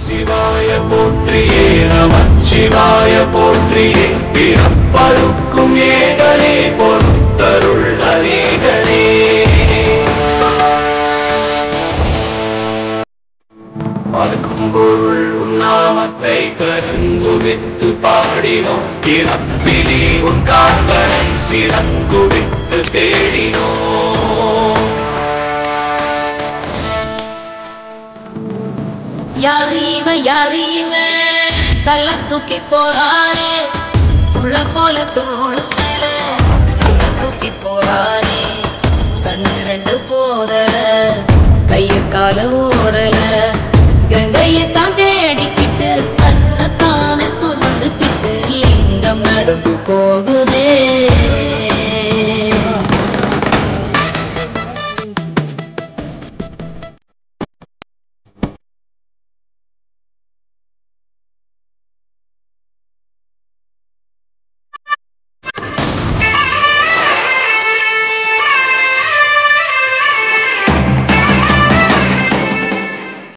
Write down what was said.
சிவாய போற்றியே நமச்சிவாய போற்றியே பிறப்பருக்கும் ஏகனே பொறுத்தருள் அநேகனே மறுக்கும் பொருள் உன்னாமத்தை கருங்குவித்து பாடினோம் பிறப்பிலே உன் காண்பனை சிறங்குவித்து தேடினோம் யாரீவ கள்ள தூக்கி போறாரே உள்ள போல தோಳು மேலே உள்ள தூக்கி போறாரே கண்ணு ரெண்டு போத கைய கால ஓடல கங்கையத்தான் தேடிக்கிட்டு தன்னைத்தானே சுமந்துக்கிட்டு லிங்கம் நடந்து போகுதே